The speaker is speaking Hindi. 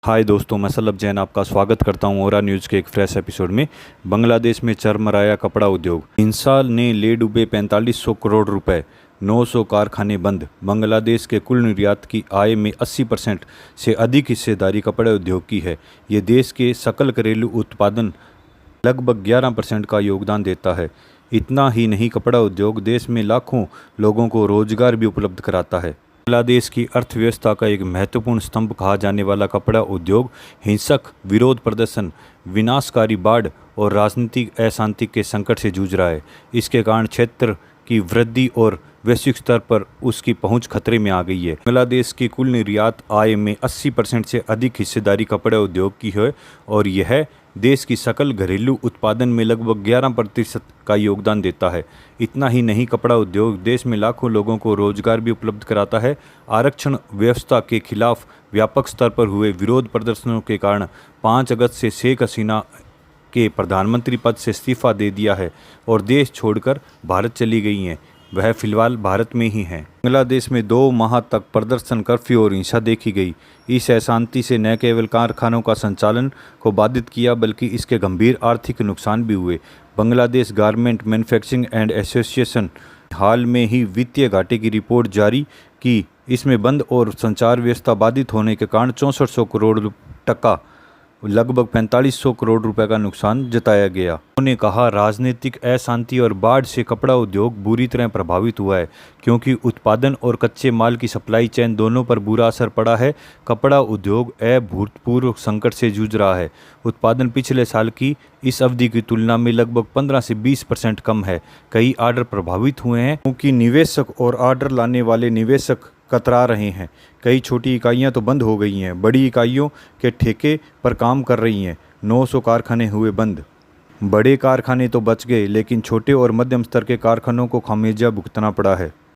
हाय दोस्तों, मैं सलभ जैन आपका स्वागत करता हूं ओरा न्यूज़ के एक फ्रेश एपिसोड में। बांग्लादेश में चरमराया कपड़ा उद्योग, हिंसा ने ले डूबे 4500 करोड़ रुपए, 900 कारखाने बंद। बांग्लादेश के कुल निर्यात की आय में 80% से अधिक हिस्सेदारी कपड़े उद्योग की है। ये देश के सकल घरेलू उत्पादन लगभग 11% का योगदान देता है। इतना ही नहीं, कपड़ा उद्योग देश में लाखों लोगों को रोजगार भी उपलब्ध कराता है। बांग्लादेश की अर्थव्यवस्था का एक महत्वपूर्ण स्तंभ कहा जाने वाला कपड़ा उद्योग हिंसक विरोध प्रदर्शन, विनाशकारी बाढ़ और राजनीतिक अशांति के संकट से जूझ रहा है। इसके कारण क्षेत्र की वृद्धि और वैश्विक स्तर पर उसकी पहुंच खतरे में आ गई है। बांग्लादेश की कुल निर्यात आय में 80% से अधिक हिस्सेदारी कपड़ा उद्योग की है और यह देश की सकल घरेलू उत्पादन में लगभग 11% का योगदान देता है। इतना ही नहीं, कपड़ा उद्योग देश में लाखों लोगों को रोजगार भी उपलब्ध कराता है। आरक्षण व्यवस्था के खिलाफ व्यापक स्तर पर हुए विरोध प्रदर्शनों के कारण 5 अगस्त से शेख हसीना के प्रधानमंत्री पद से इस्तीफा दे दिया है और देश छोड़कर भारत चली गई हैं। वह फिलहाल भारत में ही हैं। बांग्लादेश में 2 माह तक प्रदर्शन, कर्फ्यू और हिंसा देखी गई। इस अशांति से न केवल कारखानों का संचालन को बाधित किया बल्कि इसके गंभीर आर्थिक नुकसान भी हुए। Bangladesh garment manufacturing and association हाल में ही वित्तीय घाटे की रिपोर्ट जारी की। इसमें बंद और संचार व्यवस्था बाधित होने के कारण 6400 करोड़ टका लगभग 4500 करोड़ रुपए का नुकसान जताया गया। उन्होंने कहा, राजनीतिक अशांति और बाढ़ से कपड़ा उद्योग बुरी तरह प्रभावित हुआ है क्योंकि उत्पादन और कच्चे माल की सप्लाई चेन दोनों पर बुरा असर पड़ा है। कपड़ा उद्योग अभूतपूर्व संकट से जूझ रहा है। उत्पादन पिछले साल की इस अवधि की तुलना में लगभग 15 से 20% कम है। कई ऑर्डर प्रभावित हुए हैं क्योंकि निवेशक और ऑर्डर लाने वाले निवेशक कतरा रहे हैं। कई छोटी इकाइयां तो बंद हो गई हैं, बड़ी इकाइयों के ठेके पर काम कर रही हैं। 900 कारखाने हुए बंद। बड़े कारखाने तो बच गए लेकिन छोटे और मध्यम स्तर के कारखानों को खामियाजा भुगतना पड़ा है।